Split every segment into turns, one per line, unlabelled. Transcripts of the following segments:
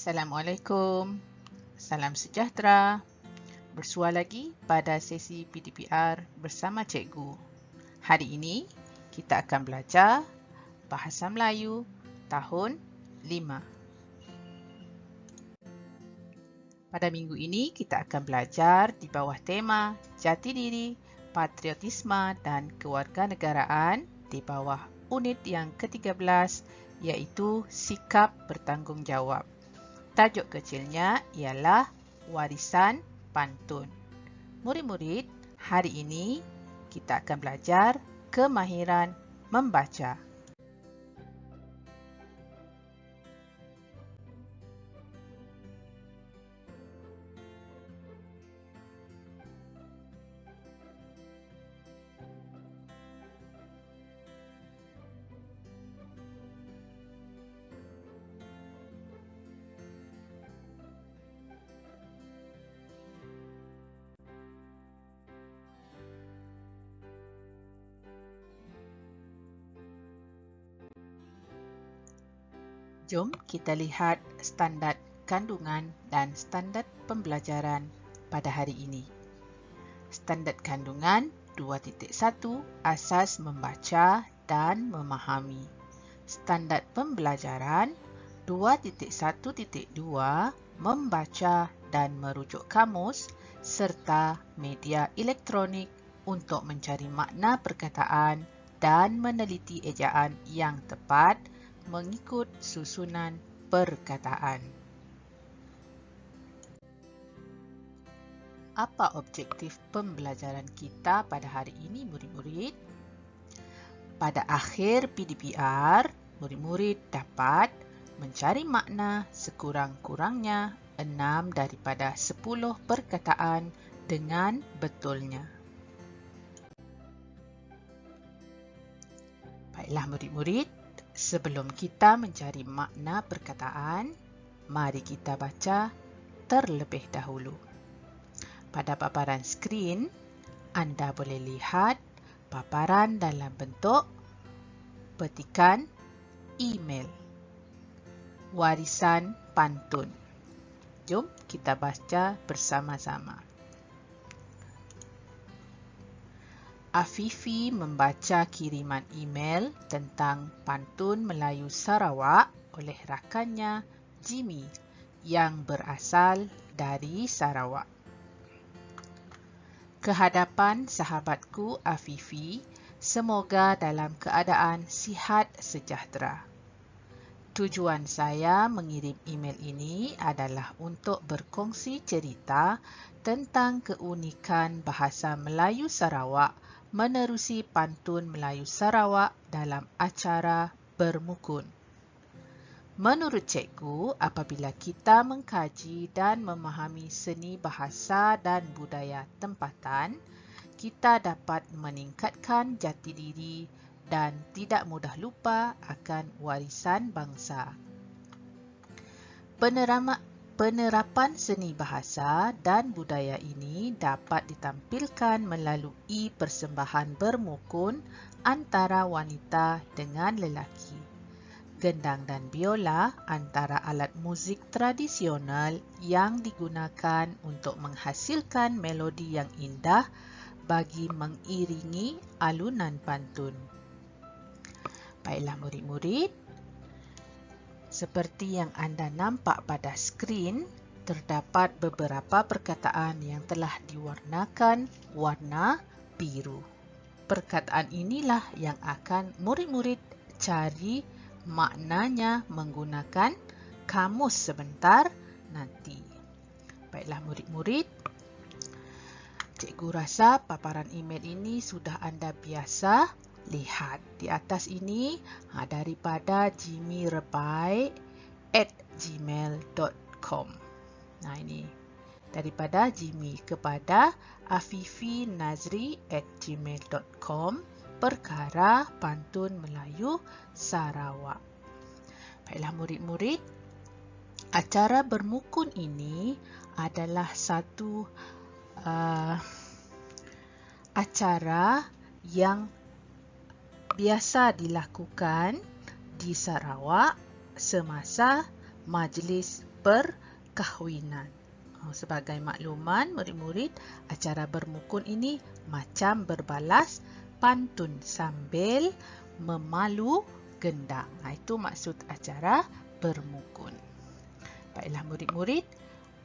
Assalamualaikum. Salam sejahtera. Bersua lagi pada sesi PDPR bersama cikgu. Hari ini kita akan belajar Bahasa Melayu tahun 5. Pada minggu ini kita akan belajar di bawah tema Jati Diri, Patriotisme dan Kewarganegaraan di bawah unit yang ke-13 iaitu Sikap Bertanggungjawab. Tajuk kecilnya ialah Warisan Pantun. Murid-murid, hari ini kita akan belajar kemahiran membaca. Jom kita lihat standard kandungan dan standard pembelajaran pada hari ini. Standard kandungan 2.1 Asas membaca dan memahami. Standard pembelajaran 2.1.2 Membaca dan merujuk kamus serta media elektronik untuk mencari makna perkataan dan meneliti ejaan yang tepat mengikut susunan perkataan. Apa objektif pembelajaran kita pada hari ini, murid-murid? Pada akhir PDPR, murid-murid dapat mencari makna sekurang-kurangnya 6 daripada 10 perkataan dengan betulnya. Baiklah murid-murid, sebelum kita mencari makna perkataan, mari kita baca terlebih dahulu. Pada paparan skrin, anda boleh lihat paparan dalam bentuk petikan email. Warisan pantun. Jom kita baca bersama-sama. Afifi membaca kiriman email tentang pantun Melayu Sarawak oleh rakannya Jimmy yang berasal dari Sarawak. Kehadapan sahabatku Afifi, semoga dalam keadaan sihat sejahtera. Tujuan saya mengirim email ini adalah untuk berkongsi cerita tentang keunikan bahasa Melayu Sarawak menerusi pantun Melayu Sarawak dalam acara bermukun. Menurut cikgu, apabila kita mengkaji dan memahami seni bahasa dan budaya tempatan, kita dapat meningkatkan jati diri dan tidak mudah lupa akan warisan bangsa. Penerapan seni bahasa dan budaya ini dapat ditampilkan melalui persembahan bermukun antara wanita dengan lelaki. Gendang dan biola antara alat muzik tradisional yang digunakan untuk menghasilkan melodi yang indah bagi mengiringi alunan pantun. Baiklah murid-murid, seperti yang anda nampak pada skrin, terdapat beberapa perkataan yang telah diwarnakan warna biru. Perkataan inilah yang akan murid-murid cari maknanya menggunakan kamus sebentar nanti. Baiklah murid-murid, cikgu rasa paparan email ini sudah anda biasa lihat. Di atas ini daripada jimmyrebai@gmail.com. Nah ini daripada Jimmy kepada afifinazri@gmail.com, perkara pantun Melayu Sarawak. Baiklah murid-murid, acara bermukun ini adalah satu acara yang biasa dilakukan di Sarawak semasa Majlis perkahwinan. Sebagai makluman murid-murid, acara bermukun ini macam berbalas pantun sambil memalu gendang. Itu maksud acara bermukun. Baiklah murid-murid,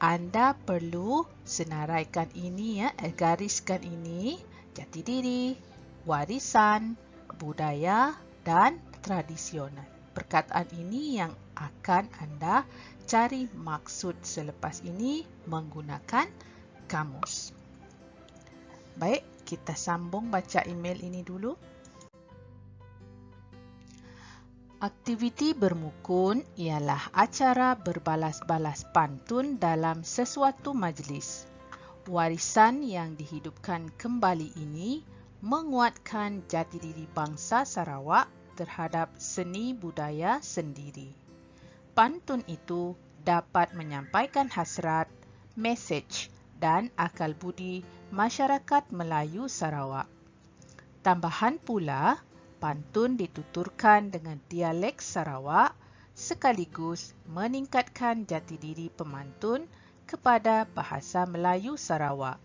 anda perlu senaraikan ini, gariskan ini, jati diri, warisan, budaya dan tradisional. Perkataan ini yang akan anda cari maksud selepas ini menggunakan kamus. Baik, kita sambung baca email ini dulu. Aktiviti bermukun ialah acara berbalas-balas pantun dalam sesuatu majlis. Warisan yang dihidupkan kembali ini menguatkan jati diri bangsa Sarawak terhadap seni budaya sendiri. Pantun itu dapat menyampaikan hasrat, mesej dan akal budi masyarakat Melayu Sarawak. Tambahan pula, pantun dituturkan dengan dialek Sarawak sekaligus meningkatkan jati diri pemantun kepada bahasa Melayu Sarawak.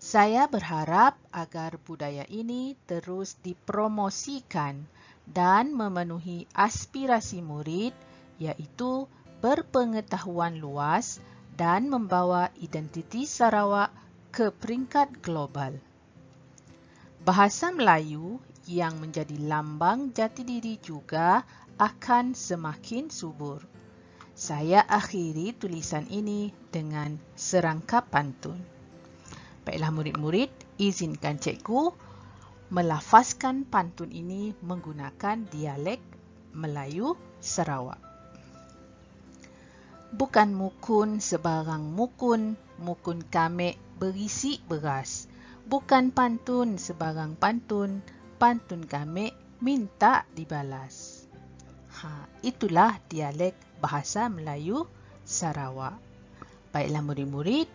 Saya berharap agar budaya ini terus dipromosikan dan memenuhi aspirasi murid, iaitu berpengetahuan luas dan membawa identiti Sarawak ke peringkat global. Bahasa Melayu yang menjadi lambang jati diri juga akan semakin subur. Saya akhiri tulisan ini dengan serangkap pantun. Baiklah murid-murid, izinkan cikgu melafazkan pantun ini menggunakan dialek Melayu Sarawak. Bukan mukun sebarang mukun, mukun kamek berisi beras. Bukan pantun sebarang pantun, pantun kamek minta dibalas. Itulah dialek bahasa Melayu Sarawak. Baiklah murid-murid,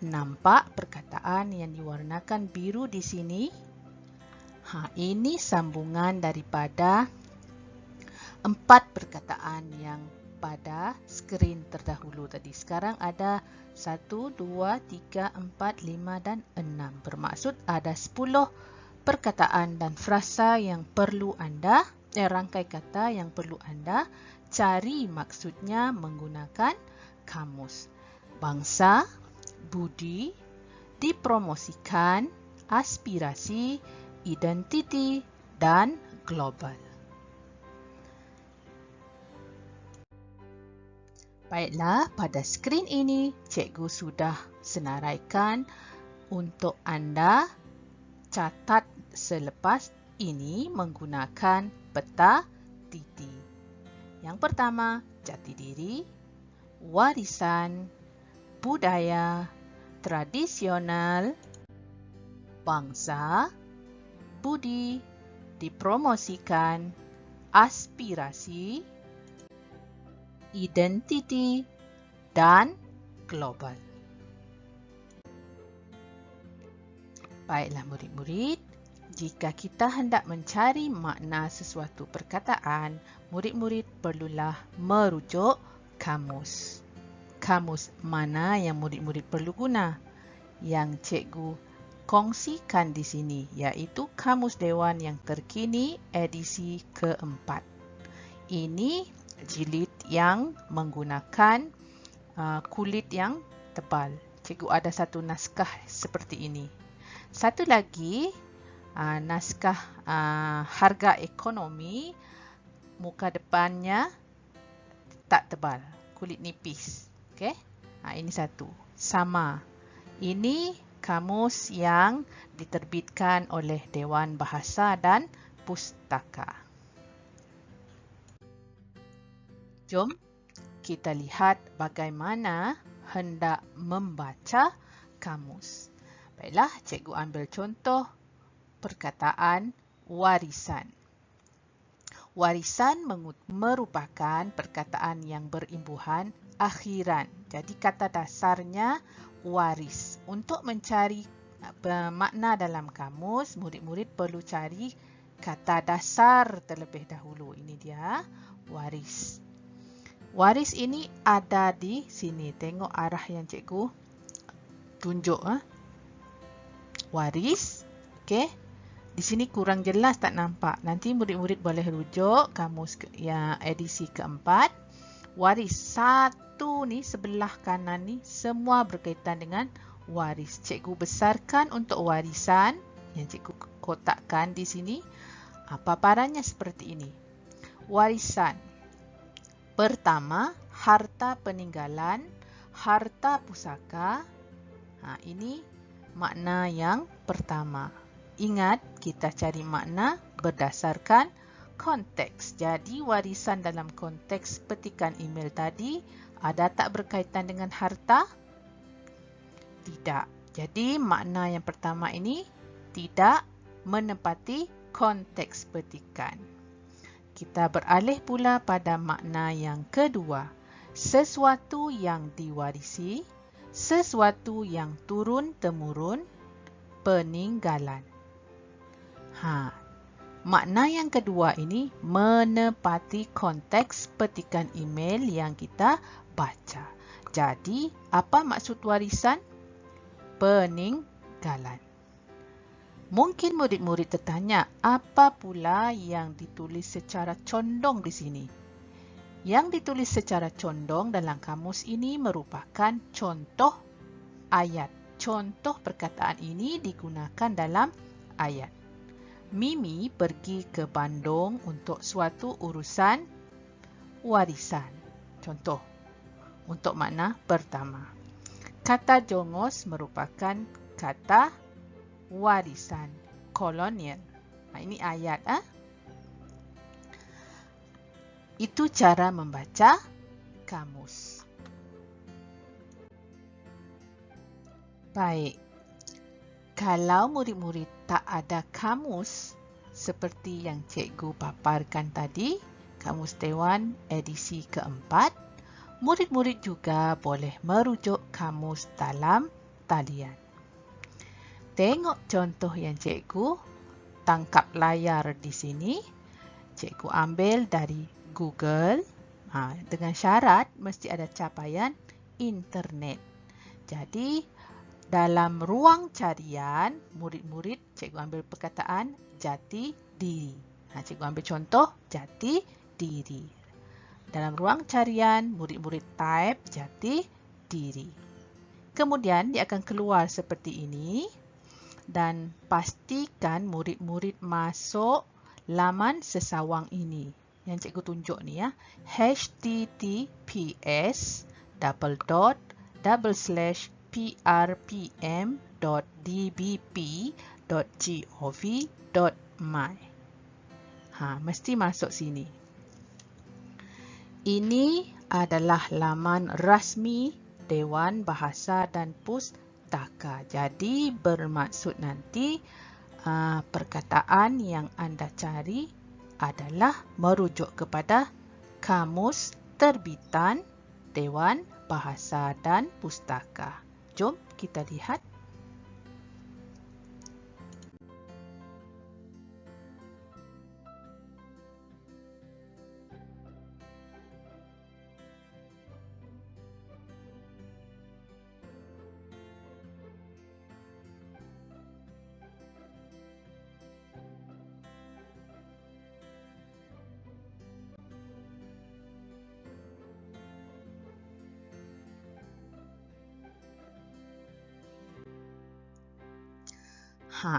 nampak perkataan yang diwarnakan biru di sini? Ini sambungan daripada 4 perkataan yang pada skrin terdahulu tadi. Sekarang ada 1, 2, 3, 4, 5 dan 6. Bermaksud ada 10 perkataan dan frasa yang perlu anda, rangkai kata yang perlu anda cari maksudnya menggunakan kamus. Bangsa, budi, dipromosikan, aspirasi, identiti, dan global. Baiklah, pada skrin ini cikgu sudah senaraikan untuk anda catat selepas ini menggunakan peta titi. Yang pertama, jati diri, warisan, budaya, tradisional, bangsa, budi, dipromosikan, aspirasi, identiti, dan global. Baiklah murid-murid, jika kita hendak mencari makna sesuatu perkataan, murid-murid perlulah merujuk kamus. Kamus mana yang murid-murid perlu guna? Yang cikgu kongsikan di sini, iaitu Kamus Dewan yang terkini edisi keempat. Ini jilid yang menggunakan kulit yang tebal. Cikgu ada satu naskah seperti ini. Satu lagi naskah harga ekonomi, muka depannya tak tebal, kulit nipis. Okey? Ini satu. Sama. Ini kamus yang diterbitkan oleh Dewan Bahasa dan Pustaka. Jom kita lihat bagaimana hendak membaca kamus. Baiklah, cikgu ambil contoh perkataan warisan. Warisan merupakan perkataan yang berimbuhan akhiran. Jadi kata dasarnya waris. Untuk mencari makna dalam kamus, murid-murid perlu cari kata dasar terlebih dahulu. Ini dia, waris. Waris ini ada di sini. Tengok arah yang cikgu tunjuk. Waris. Okey. Di sini kurang jelas, tak nampak. Nanti murid-murid boleh rujuk kamus yang edisi keempat. Waris 1 ni sebelah kanan ni semua berkaitan dengan waris. Cikgu besarkan untuk warisan yang cikgu kotakkan di sini. Paparannya seperti ini. Warisan. Pertama, harta peninggalan, harta pusaka. Ini makna yang pertama. Ingat, kita cari makna berdasarkan konteks. Jadi, warisan dalam konteks petikan email tadi ada tak berkaitan dengan harta? Tidak. Jadi, makna yang pertama ini tidak menepati konteks petikan. Kita beralih pula pada makna yang kedua. Sesuatu yang diwarisi, sesuatu yang turun-temurun, peninggalan. Makna yang kedua ini menepati konteks petikan email yang kita baca. Jadi, apa maksud warisan? Peninggalan. Mungkin murid-murid tertanya, apa pula yang ditulis secara condong di sini? Yang ditulis secara condong dalam kamus ini merupakan contoh ayat. Contoh perkataan ini digunakan dalam ayat. Mimi pergi ke Bandung untuk suatu urusan warisan. Contoh, untuk makna pertama. Kata jongos merupakan kata warisan kolonial. Ini ayat. Itu cara membaca kamus. Baik. Kalau murid-murid tak ada kamus seperti yang cikgu paparkan tadi, Kamus Dewan edisi keempat, murid-murid juga boleh merujuk kamus dalam talian. Tengok contoh yang cikgu tangkap layar di sini. Cikgu ambil dari Google dengan syarat mesti ada capaian internet. Jadi, dalam ruang carian, murid-murid cikgu ambil perkataan jati diri. Cikgu ambil contoh jati diri. Dalam ruang carian, murid-murid type jati diri. Kemudian dia akan keluar seperti ini dan pastikan murid-murid masuk laman sesawang ini. Yang cikgu tunjuk ni https://prpm.dbp.gov.my. Mesti masuk sini. Ini adalah laman rasmi Dewan Bahasa dan Pustaka. Jadi bermaksud nanti perkataan yang anda cari adalah merujuk kepada kamus terbitan Dewan Bahasa dan Pustaka. Jom kita lihat.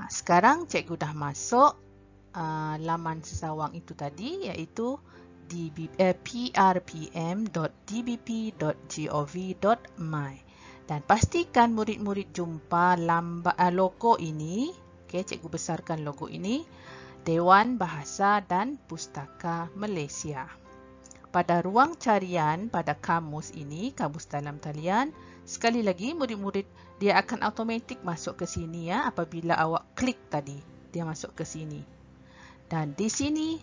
Sekarang cikgu dah masuk laman sesawang itu tadi, iaitu prpm.dbp.gov.my. Dan pastikan murid-murid jumpa logo ini. Cikgu besarkan logo ini. Dewan Bahasa dan Pustaka Malaysia. Pada ruang carian pada kamus ini, kamus dalam talian, sekali lagi murid-murid dia akan automatik masuk ke sini apabila awak klik tadi, dia masuk ke sini. Dan di sini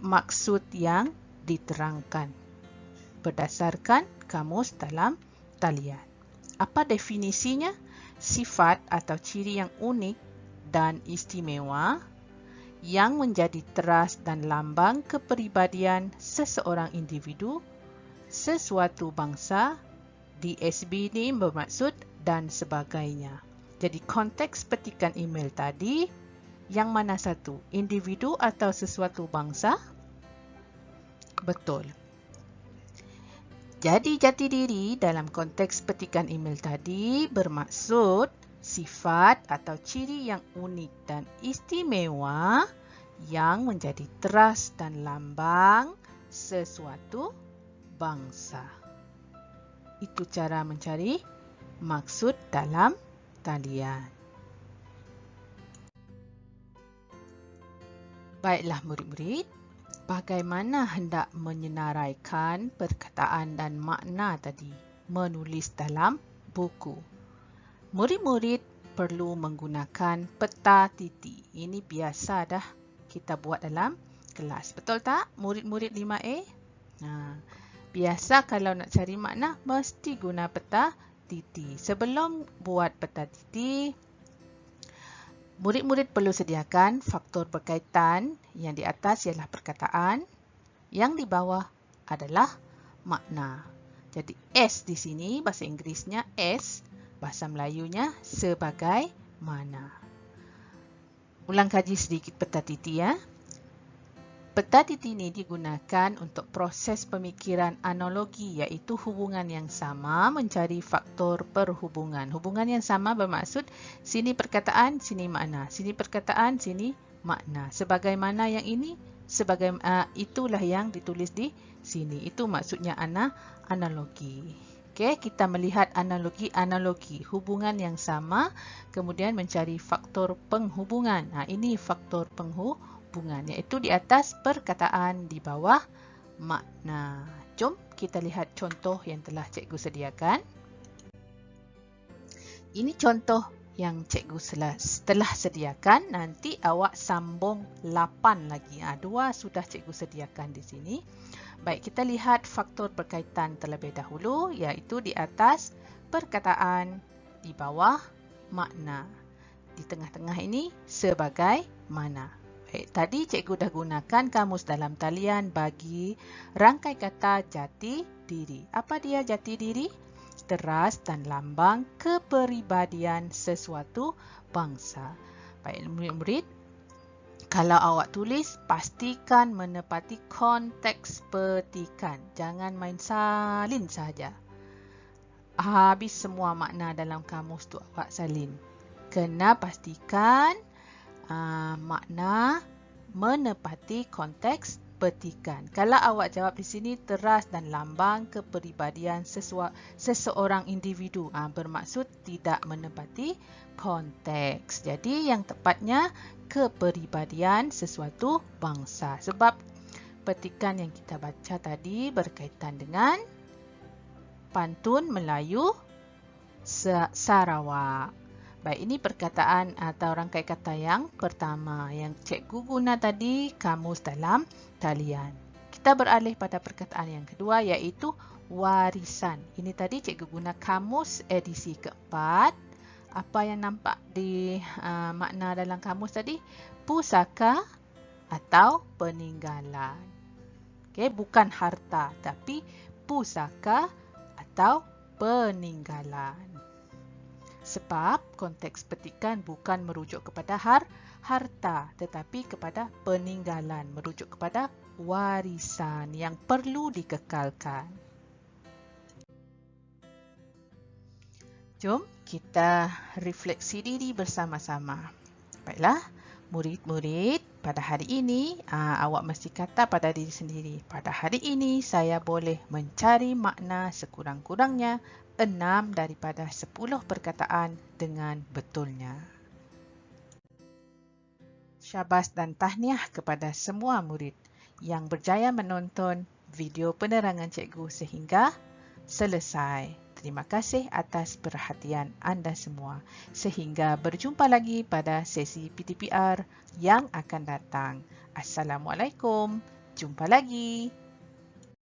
maksud yang diterangkan berdasarkan kamus dalam talian. Apa definisinya? Sifat atau ciri yang unik dan istimewa yang menjadi teras dan lambang kepribadian seseorang individu sesuatu bangsa, DSB ni bermaksud dan sebagainya. Jadi konteks petikan email tadi, yang mana satu? Individu atau sesuatu bangsa? Betul. Jadi jati diri dalam konteks petikan email tadi bermaksud sifat atau ciri yang unik dan istimewa yang menjadi teras dan lambang sesuatu bangsa. Itu cara mencari maksud dalam talian. Baiklah murid-murid, bagaimana hendak menyenaraikan perkataan dan makna tadi menulis dalam buku? Murid-murid perlu menggunakan peta titik. Ini biasa dah kita buat dalam kelas. Betul tak murid-murid 5A? Biasa kalau nak cari makna mesti guna peta titik. Sebelum buat peta titik, murid-murid perlu sediakan faktor berkaitan. Yang di atas ialah perkataan, yang di bawah adalah makna. Jadi S di sini, bahasa Inggerisnya S, bahasa Melayunya sebagai mana. Ulang kaji sedikit peta titik ya. Peta titik ini digunakan untuk proses pemikiran analogi, iaitu hubungan yang sama mencari faktor perhubungan. Hubungan yang sama bermaksud sini perkataan, sini makna. Sini perkataan, sini makna. Sebagaimana yang ini, itulah yang ditulis di sini. Itu maksudnya analogi. Okey, kita melihat analogi. Hubungan yang sama, kemudian mencari faktor penghubungan. Ini faktor penghubungan, iaitu di atas perkataan, di bawah makna. Jom kita lihat contoh yang telah cikgu sediakan. Ini contoh yang cikgu telah sediakan. Nanti awak sambung 8 lagi. 2 sudah cikgu sediakan di sini. Baik, kita lihat faktor berkaitan terlebih dahulu, iaitu di atas perkataan, di bawah makna. Di tengah-tengah ini sebagai mana. Tadi cikgu dah gunakan kamus dalam talian bagi rangkai kata jati diri. Apa dia jati diri? Teras dan lambang kepribadian sesuatu bangsa. Baik murid-murid, kalau awak tulis, pastikan menepati konteks petikan. Jangan main salin saja. Habis semua makna dalam kamus tu awak salin. Kena pastikan makna menepati konteks petikan. Kalau awak jawab di sini teras dan lambang kepribadian seseorang individu, bermaksud tidak menepati konteks. Jadi yang tepatnya kepribadian sesuatu bangsa. Sebab petikan yang kita baca tadi berkaitan dengan pantun Melayu Sarawak. Baik, ini perkataan atau rangkai kata yang pertama yang cikgu guna tadi, kamus dalam talian. Kita beralih pada perkataan yang kedua, iaitu warisan. Ini tadi cikgu guna kamus edisi keempat. Apa yang nampak di makna dalam kamus tadi? Pusaka atau peninggalan. Okey, bukan harta, tapi pusaka atau peninggalan. Sebab konteks petikan bukan merujuk kepada harta, tetapi kepada peninggalan, merujuk kepada warisan yang perlu dikekalkan. Jom kita refleksi diri bersama-sama. Baiklah, murid-murid, pada hari ini awak mesti kata pada diri sendiri, pada hari ini saya boleh mencari makna sekurang-kurangnya 6 daripada 10 perkataan dengan betulnya. Syabas dan tahniah kepada semua murid yang berjaya menonton video penerangan cikgu sehingga selesai. Terima kasih atas perhatian anda semua. Sehingga berjumpa lagi pada sesi PTPR yang akan datang. Assalamualaikum. Jumpa lagi.